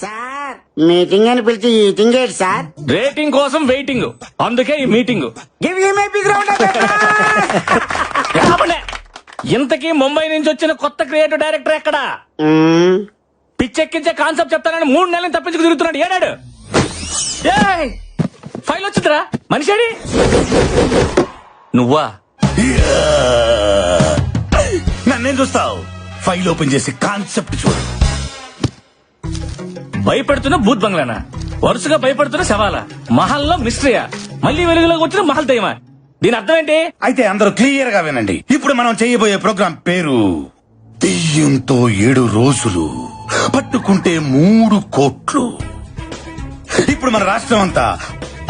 Sir meeting అని పిలిచి eating ఏంటి సార్? రేటింగ్ కోసం వెయిటింగ్, అందుకే ఈ meeting. Give you my big round of రాబడే. ఇంతకీ ముంబై నుంచి వచ్చిన కొత్త క్రియేటివ్ డైరెక్టర్ ఎక్కడా? పిచ్చెక్కించే కాన్సెప్ట్ చెప్తానని 3 నెలలు తప్పించుకు తిరుగుతున్నాడు. ఏడాడు ఫైల్ వచ్చిందిరా, మనిషి నువ్వా? నన్నేం చూస్తావు? ఫైల్ ఓపెన్ చేసి కాన్సెప్ట్ చూడు. భయపెడుతున్న భూత్ బంగ్లానా? వరుసగా భయపడుతున్న శవాలా? మహల్లో మిస్టరీయా? మళ్ళీ వెలుగులోకి వచ్చిన మహల్ దయ్యమా? దీని అర్థం ఏంటి? అయితే అందరూ క్లియర్ గా వినండి. ఇప్పుడు మనం చేయబోయే ప్రోగ్రాం పేరు దెయ్యంతో 7 రోజులు, పట్టుకుంటే 3 కోట్లు. ఇప్పుడు మన రాష్ట్రం అంతా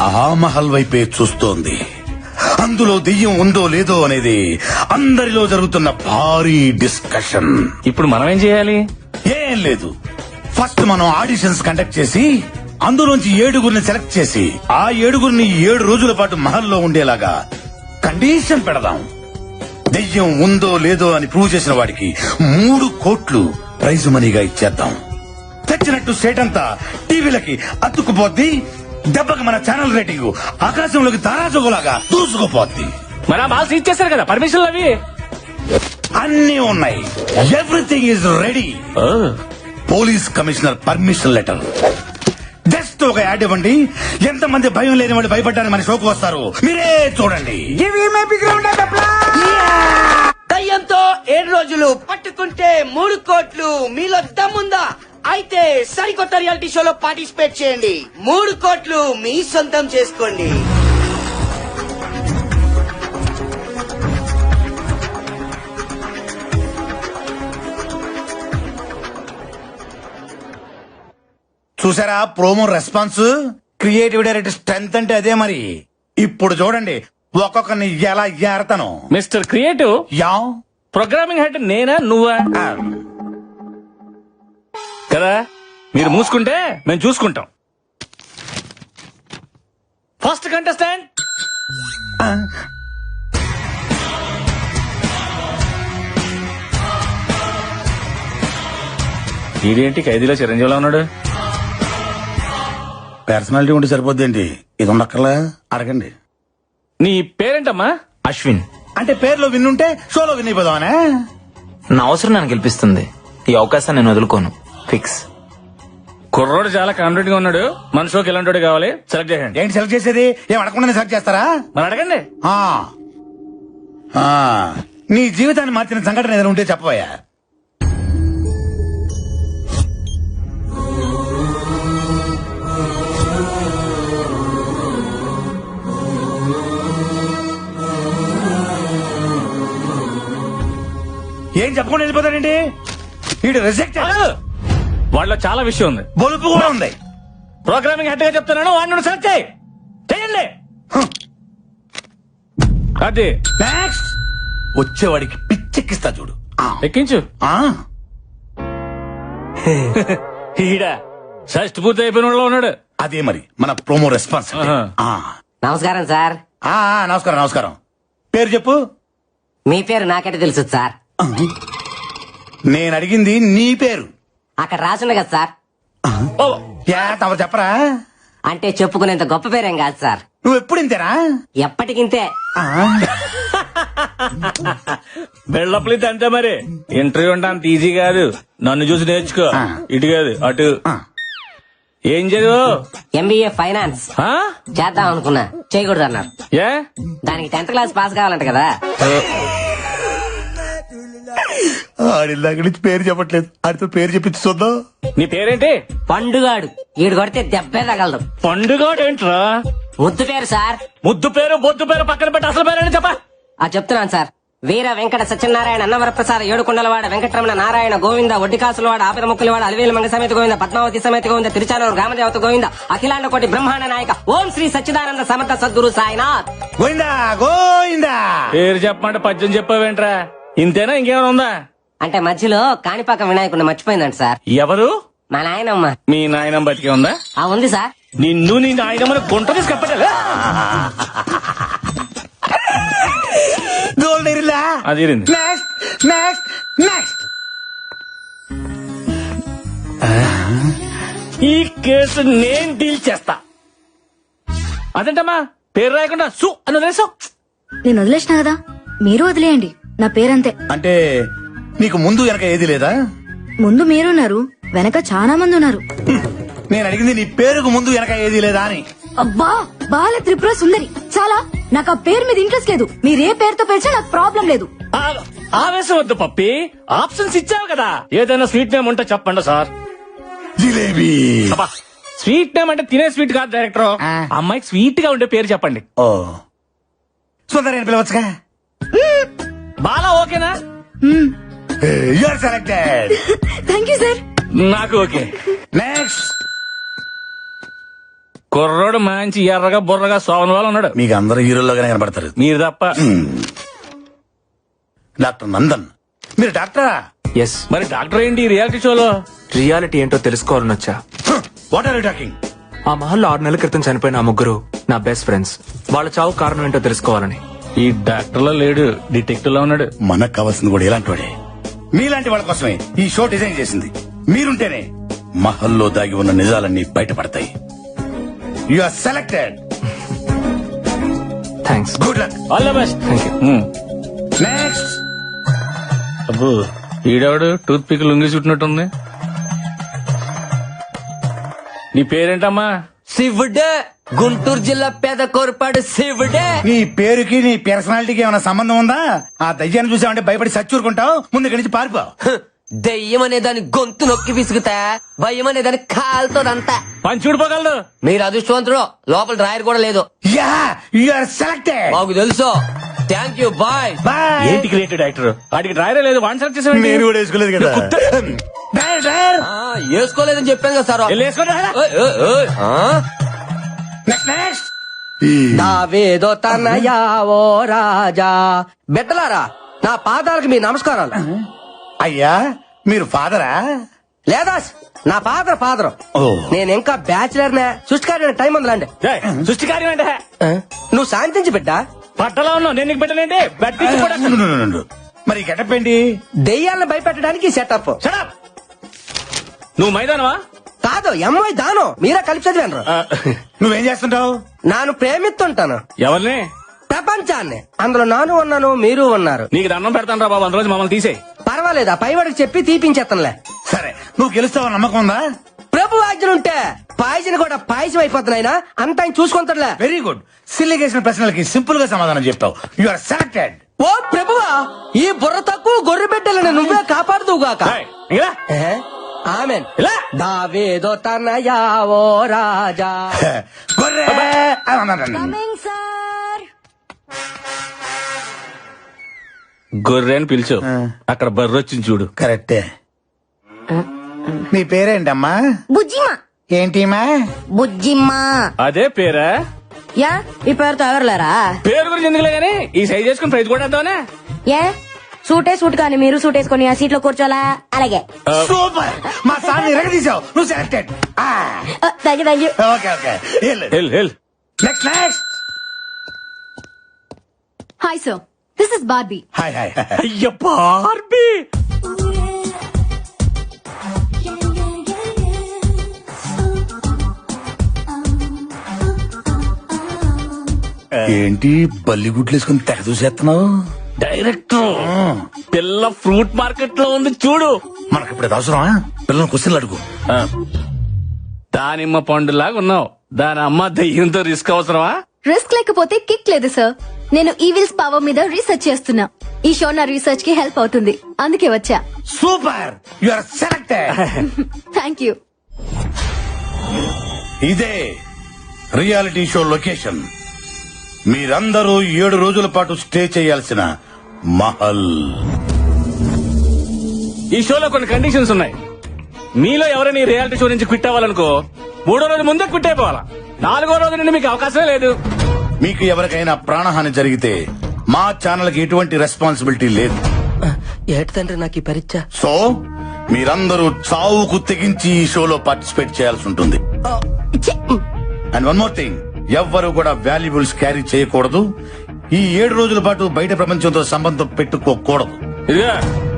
ఆ మహల్ వైపే చూస్తోంది. అందులో దెయ్యం ఉందో లేదో అనేది అందరిలో జరుగుతున్న భారీ డిస్కషన్. ఇప్పుడు మనం ఏం చేయాలి? ఏం లేదు, ఫస్ట్ మనం ఆడిషన్స్ కండక్ట్ చేసి అందులోంచి 7గురిని సెలెక్ట్ చేసి ఆ 7గురిని 7 రోజుల పాటు మహల్లో ఉండేలాగా కండిషన్ పెడదాం. దెయ్యం ఉందో లేదో అని ప్రూవ్ చేసిన వాడికి 3 కోట్లు ప్రైజ్ మనీగా ఇచ్చేద్దాం. తెచ్చినట్టు స్టేట్ అంతా టీవీలకి అతుక్కుపోద్ది. దెబ్బకి మన ఛానల్ రేటింగ్ ఆకాశంలోకి తారాజుగులాగా దూసుకుపోద్ది. మరి ఆ బాల్స్ ఇచ్చేసారు కదా పర్మిషన్లు, అవి అన్నీ ఉన్నాయి. Everything is ready. Police commissioner permission letter. Just ఒక యాడ్ ఇవ్వండి. ఎంతమంది భయం లేని వాళ్ళు భయపడ్డానికి మన షోకు వస్తారు, మీరే చూడండి. Give you my big round of దయ్యంతో 7 రోజులు, పట్టుకుంటే 3 కోట్లు. మీలో దమ్ముందా? అయితే సరికొత్త రియాలిటీ షోలో పార్టిసిపేట్ చేయండి. 3 కోట్లు మీ సొంతం చేసుకోండి. చూసారా promo response? Creative director strength అంటే అదే మరి. ఇప్పుడు చూడండి ఒక్కొక్కరిని ఎలా ఏరతాను. Mister creative, yeah programming head నేనా నువ్వా? కదా, మీరు మూసుకుంటే మేము చూసుకుంటాం. ఫస్ట్ కంటెస్టెంట్ ఇదేంటి ఖైదీలో చిరంజీవిలో ఉన్నాడు? పర్సనాలిటీ ఉంటే సరిపోద్దేంటి, ఇది ఉండక్కర్లా? అడగండి. నీ పేరేంటమ్మా? అశ్విన్. అంటే పేర్లో విన్నుంటే షోలో విన్ అయిపోదామనే. నా అవసరం నన్ను గెలిపిస్తుంది. ఈ అవకాశాన్ని నేను వదులుకోను. ఫిక్స్. కుర్రోడు చాలా కాన్ఫిడెంట్ గా ఉన్నాడు. మన షోకి ఎలాంటి కావాలి సెలెక్ట్ చేయండి. ఏంటి సెలెక్ట్ చేసేది? ఏం అడగకుండా సెలెక్ట్ చేస్తారా? మరి అడగండి. నీ జీవితాన్ని మార్చిన సంఘటన ఏదైనా ఉంటే చెప్పబోయా. ఏం చెప్పకుండా వెళ్ళిపోతాడండి వీడు. రిజెక్ట్. వాళ్ళ చాలా విషయం ఉంది, బొలుపు కూడా ఉంది. ప్రోగ్రామింగ్ హెడ్ గా చెప్తున్నాను, వాడిని సెలెక్ట్ చేయండి. అది నెక్స్ట్ వచ్చేవాడికి పిచ్చెక్కిస్తా చూడు. ఎక్కించు. ఈడ షష్ట్ పూర్తి అయిపోయిన వాళ్ళలో ఉన్నాడు. అదే మరి మన ప్రోమో రెస్పాన్స్. నమస్కారం సార్. నమస్కారం నమస్కారం. పేరు చెప్పు. మీ పేరు నాకంటే తెలుసు సార్. నేను అడిగింది నీ పేరు. అక్కడ రాసింది కదా సార్. తమరు చెప్పరా? అంటే చెప్పుకునేంత గొప్ప పేరేం కాదు సార్. నువ్వు ఎప్పుడు ఇంతేనా? ఎప్పటికింతే. బెళ్ళప్లితే అంతే మరి. ఇంటర్వ్యూ అంటే అంత ఈజీ కాదు. నన్ను చూసి నేర్చుకో. ఇటు కాదు అటు. ఏం చదువు? ఎంబీఏ ఫైనాన్స్ చేద్దాం అనుకున్నా, చేయకూడదు అన్నారు. ఏ? దానికి 10th క్లాస్ పాస్ కావాలంట కదా. ఆడిల్లాక నుంచి పేరు చెప్పట్లేదు, ఆడితో పేరు చెప్పించి చూద్దాం. నీ పేరేంటి? పండుగాడు. ఈడు కొడితే దెబ్బే తగలదు. పండుగాడు ఏంట్రా? ముద్దు పేరు సార్. ముద్దు పేరు బొద్దు పేరు పక్కన పెట్టి అసలు పేరు చెప్పా. చెప్తున్నాను సార్. వీర వెంకట సత్యనారాయణ అన్నవరప్రసాద ఏడుకొండలవాడ వెంకటరమణ నారాయణ గోవింద ఒడ్డికాసులవాడ ఆపద ముక్కులవాడ అలివేలు మంగ సమేత గోవింద పద్మావతి సమేత గోవింద తిరుచానూరు గ్రామదేవత గోవింద అఖిలాండ కోటి బ్రహ్మాండ నాయక ఓం శ్రీ సచ్చిదానంద సమర్థ సద్గురు సాయినాథ్ గోవిందా గోవిందా. పేరు చెప్పమంటే పద్యం చెప్పావేంట్రా? ఇంతేనా ఇంకేమైనా ఉందా? అంటే మధ్యలో కాణిపాక వినాయకుడిని మర్చిపోయిందంట సార్. ఎవరు? మా నాయనమ్మ. మీ నాయనమ్మ బతికే ఉందా? ఉంది సార్. నిన్ను నీ నాయనమ్మని గుంట తీసి కప్పటలే. అది నెక్స్ట్ నెక్స్ట్ నెక్స్ట్. ఈ కేసు నేను డీల్ చేస్తా. అదేంటమ్మా పేరు రాయకుండా సు అని వదిలేసావు? నేను వదిలేసిన కదా, మీరు వదిలేయండి. నా పేరంతే. అంటే నీకు ముందు వెనక ఏది లేదా? ముందు మీరున్నారు, వెనక చాలా మంది ఉన్నారు. నేను అడిగింది నీ పేరుకు ముందు వెనక ఏది లేదా అని. అబ్బా, బాల త్రిపుర సుందరి. చాలా, నాకు ఆ పేరు మీద ఇంట్రెస్ట్ లేదు. మీరు ఏ పేరుతో పిలిచినా నాకు ప్రాబ్లం లేదు. ఆవేశం వద్దు పప్పి, ఆప్షన్స్ ఇచ్చావు కదా. ఏదైనా స్వీట్ నేమ్ ఉంటే చెప్పండి సార్. జిలేబీ. అబ్బా, స్వీట్ నేమ్ అంటే తినే స్వీట్ కాదు డైరెక్టర్. అమ్మాయికి స్వీట్ గా ఉండే పేరు చెప్పండి. ఓ సుందరి అని పిలవచ్చుగా. బాలా ఓకేనా? You are selected. Thank you sir. నాకు ఓకే. నెక్స్ట్. కుర్రోడు మంచి ఎర్రగా బుర్రగా సోమన్ వాళ్ళు ఉన్నాడు. మీకు అందరు హీరోల్లోగానే కనబడతారు. మీరు తప్ప. డాక్టర్ నందన్. మీరు డాక్టరా? ఎస్. మరి డాక్టర్ ఏంటి రియాలిటీ షోలో? రియాలిటీ ఏంటో తెలుసుకోవాలని వచ్చా. What are you talking? ఆ మహల్లో 6 నెలల క్రితం చనిపోయిన ఆ ముగ్గురు నా బెస్ట్ ఫ్రెండ్స్. వాళ్ళ చావు కారణం ఏంటో తెలుసుకోవాలని. ఈ డాక్టర్ లో లేడు, డిటెక్టివ్ లో ఉన్నాడు. మనకు కావాల్సింది కూడా ఇలాంటి వాడే. మీలాంటి వాళ్ళ కోసమే ఈ షో డిజైన్ చేసింది. మీరుంటేనే మహల్లో దాగి ఉన్న నిజాలన్నీ బయటపడతాయి. You are selected. Thanks. Good luck. All the best. Thank you. Next. అబ్బో, ఈడవాడు టూత్ పిక్ లుంగి చుట్టినట్టుంది. నీ పేరేంటమ్మా? శివుడే, గుంటూరు జిల్లా పేద కోరపాడు శివుడే. నీ పేరుకి నీ పర్సనాలిటీకి ఏమైనా సంబంధం ఉందా? ఆ దయ్యాన్ని చూసావంటే భయపడి సచ్చూరుకుంటావు. ముందు ఇక్కడి నుంచి పారిపో. దెయ్యం అనే దాని గొంతు నొక్కి విసుగుతా, భయం అనే దాని కాలుతోదంతా. పని చూడిపోగలదు. మీరు అదృష్టవంతుడు, లోపల డ్రాయర్ కూడా లేదు. Ya, you are selected. మాకు తెలుసు. Thank you, bye. బాయ్. ఏంటి క్రియేటివ్ డైరెక్టర్? వాడికి డ్రైరే లేదు, వన్ సెలెక్ట్ చేసాడు. నేను కూడా వేసుకోలేదు కదా. Driver, driver. వేసుకోలేదని చెప్పాను కదా సార్. ఓయ్, ఓయ్, ఓయ్. Next, next. దావేదో తనయా ఓ రాజా. బిడ్డలారా, నా పాదాలకు మీ నమస్కారాలు. అయ్యా, మీరు ఫాదరా? లేదా నా ఫాదర్. ఓ. నేను ఇంకా బ్యాచిలర్ నే. సృష్టికారి టైం ఉందిలాండి. సృష్టి కార్యం అంటే నువ్వు శాంతించి బిడ్డ. పట్టలో ఉన్నావు, నేను నీకు పెట్టలేంటి. బట్టి కూడా మరి గెటప్ ఏంటి? దెయ్యాలను భయపెట్టడానికి సెటప్. Shut up! నువ్వు మైదానవా? కాదు, ఎంఐ దానం. మీరే కలిపి చదివాను. నువ్వేం చేస్తుంటావు? నాను ప్రేమిస్తుంటాను ఎవరిని? ప్రపంచాన్ని. అందులో నాను ఉన్నాను, మీరు ఉన్నారు. నీకు దండం పెడతాను రా బాబు, అందులో మమ్మల్ని తీసేయి. పర్వాలేదా, పైవాడికి చెప్పి తీపించేస్తానులే. సరే, నువ్వు గెలుస్తావు నమ్మకం ఉందా? ప్రభు ఆజ్ఞలుంటే పాయసం కూడా పాయసం అయిపోతున్నాయినా అంత ఆయన చూసుకుంటాడులే. Very good. సిల్లి చేసిన ప్రశ్నలకి సింపుల్ గా సమాధానం చెప్తావు. You are selected. ఓ ప్రభువా, ఈ బుర్ర తక్కువ గొర్రె బిడ్డలను నువ్వే కాపాడుదువుగాక. ఏయ్, ఇలా. ఆమెన్. ఇలా. దావేదో తనయా ఓ రాజా. గొర్రె. Coming sir. గొర్రె అని పిలిచు. అక్కడ బర్రె వచ్చింది చూడు. కరెక్టే. నీ పేరేంటమ్మా? బుజ్జిమా. ఏంటిమా? బుజ్జిమా. అదే పేరా? యా, ఈ పేరుతో ఎవరులేరా? పేరు గురించి ఎందుకులే గానీ ఈ సైజ్ చేసుకుని ప్రైజ్ కూడా వేద్దామనే. ఏ సూట్ కానీ మీరు సూట్ వేసుకొని ఆ సీట్ లో కూర్చోలా? అలాగే. సూపర్. మా సార్ ఎరగదీసావు. నువ్వు selected. Thank you. Okay, okay. Hell hell. Next, next. Hi sir, this is Barbie. Hi, hi. అయ్య బార్బీ. ఏంటి బల్లిగుడ్లు వేసుకుని తెగ చూసేస్తున్నావు? డైరెక్టర్, పిల్ల ఫ్రూట్ మార్కెట్ లో ఉంది చూడు. మనకి ఇప్పుడు అవసరమా? పిల్లలు క్వశ్చన్లు అడుగు. దానిమ్మ పండులాగా ఉన్నావు. దాని అమ్మ దయ్యంతో రిస్క్ అవసరమా? రిస్క్ లేకపోతే కిక్ లేదు సార్. నేను ఈవిల్స్ పవర్ మీద రీసెర్చ్ చేస్తున్నా. ఈ షో నా రీసెర్చ్ కి హెల్ప్ అవుతుంది, అందుకే వచ్చా. Super. You are selected. Thank you. ఇదే రియాలిటీ షో లొకేషన్. మీరందరూ 7 రోజుల పాటు స్టే చేయాల్సిన మహల్. ఈ షోలో కొన్ని కండిషన్స్ ఉన్నాయి. మీలో ఎవరైనా ఈ రియాలిటీ షో నుంచి క్విట్ అవ్వాలనుకో 3వ రోజు ముందే క్విట్ అయిపోవాలా. 4వ రోజు నుండి మీకు అవకాశమే లేదు. మీకు ఎవరికైనా ప్రాణహాని జరిగితే మా ఛానల్ కి ఎటువంటి రెస్పాన్సిబిలిటీ లేదు. ఏటి తండ్రి నాకు ఈ పరీక్ష. సో మీరందరూ చావుకు తెగించి ఈ షోలో పార్టిసిపేట్ చేయాల్సి ఉంటుంది. అండ్ వన్ మోర్ థింగ్, ఎవ్వరూ కూడా వాల్యుబుల్స్ క్యారీ చేయకూడదు. ఈ 7 రోజుల పాటు బయట ప్రపంచంతో సంబంధం పెట్టుకోకూడదు. ఇదిగా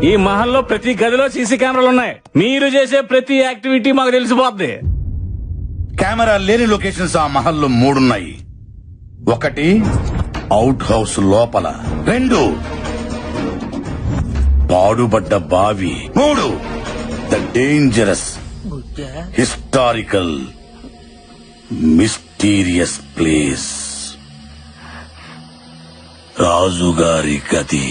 ఈ మహల్లో ప్రతి గదిలో సీసీ కెమెరాలు ఉన్నాయి. మీరు చేసే ప్రతి యాక్టివిటీ మాకు తెలిసిపోద్ది. కెమెరా లేని లొకేషన్స్ ఆ మహల్లో 3 ఉన్నాయి. 1 అవుట్ హౌస్ లోపల, 2 పాడుబడ్డ బావి, 3 the dangerous historical mysterious place రాజుగారి గది.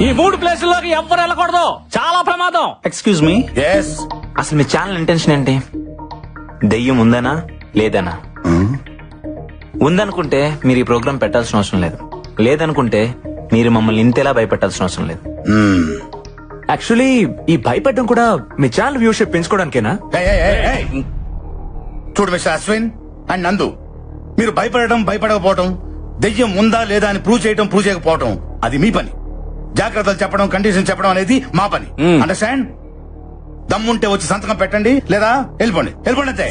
ఈ 3 ప్లేసుల్లోకి ఎవ్వరు వెళ్ళకూడదు, చాలా ప్రమాదం. ఎక్స్క్యూజ్ మీ, ఎస్ అసలు మీ ఛానల్ ఇంటెన్షన్ ఏంటి? దెయ్యం ఉందనా లేదనా? ఉందనుకుంటే మీరు ఈ ప్రోగ్రామ్ పెట్టాల్సిన అవసరం లేదు. లేదనుకుంటే మీరు మమ్మల్ని ఇంతేలా భయపెట్టాల్సిన అవసరం లేదు. యాక్చువల్లీ ఈ భయపెట్టడం కూడా మీ ఛానల్ వ్యూషిప్ పెంచుకోవడానికేనా? చూడు మిస్టర్ అశ్విన్ అండ్ నందు, మీరు భయపడకపోవటం, దెయ్యం ఉందా లేదా అని ప్రూవ్ చేయకపోవటం అది మీ పని. జాగ్రత్తలు చెప్పడం, కండిషన్ చెప్పడం అనేది మా పని. అండర్స్టాండ్? దమ్ముంటే వచ్చి సంతకం పెట్టండి, లేదా వెళ్ళిపోండి అంతే.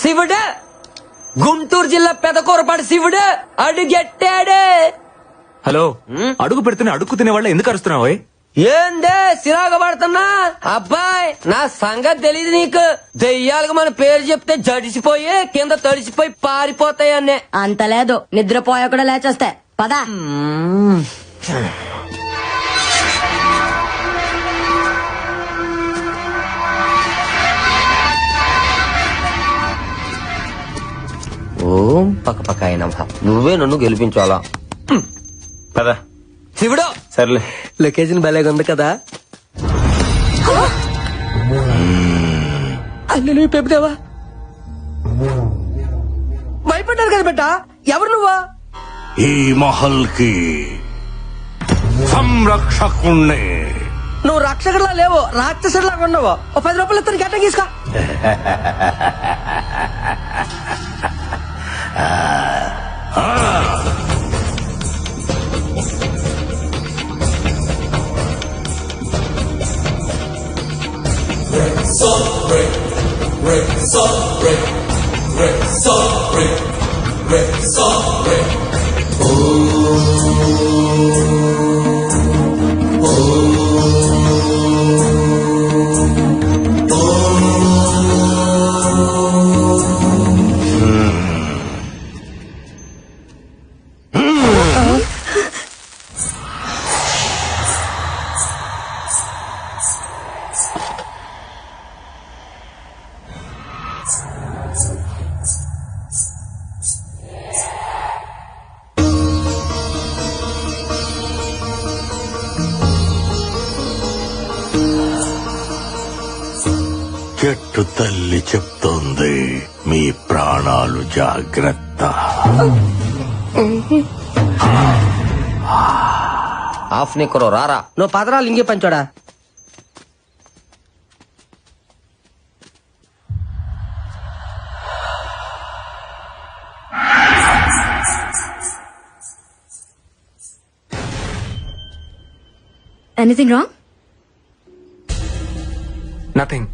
శివుడు, గుంటూరు జిల్లా పెదకూరపాడు శివుడు అడుగెట్టాడు. హలో, అడుగు పెడుతున్న అడుగు తినే వాళ్ళ ఎందుకు అరుస్తున్నావు? ఏందే సిరాగ పడుతున్నా? అబ్బాయి, నా సంగతి తెలియదు నీకు. దెయ్యాలకు మన పేరు చెప్తే జడిసిపోయి కింద తడిసిపోయి పారిపోతాయి అన్నే. అంత లేదు, నిద్రపోయా కూడా లేచేస్తా. పదా. ఓం పక్క పక్క అయినా నువ్వే నన్ను గెలిపించాలా? పదా శివుడు, సర్లే. లొకేషన్ భలేగా ఉంది కదా. అల్లు పెప్పుదేవా భయపడ్డారు కదా బిడ్డ. ఎవరు నువ్వా? ఈ మహల్ కి సంరక్షకుణ్ణి. నువ్వు రక్షకుడిలా లేవు, రాక్షసుడిలాగా ఉన్నావు. ఓ 10 రూపాయలు ఇస్తాను, గట్ట తీసుకో. చెట్టు తల్లి చెప్తోంది, మీ ప్రాణాలు జాగ్రత్త. ఆఫ్ నీకురో రారా. నువ్వు పదరాలు ఇంకే పంచోడా. Anything wrong? నథింగ్.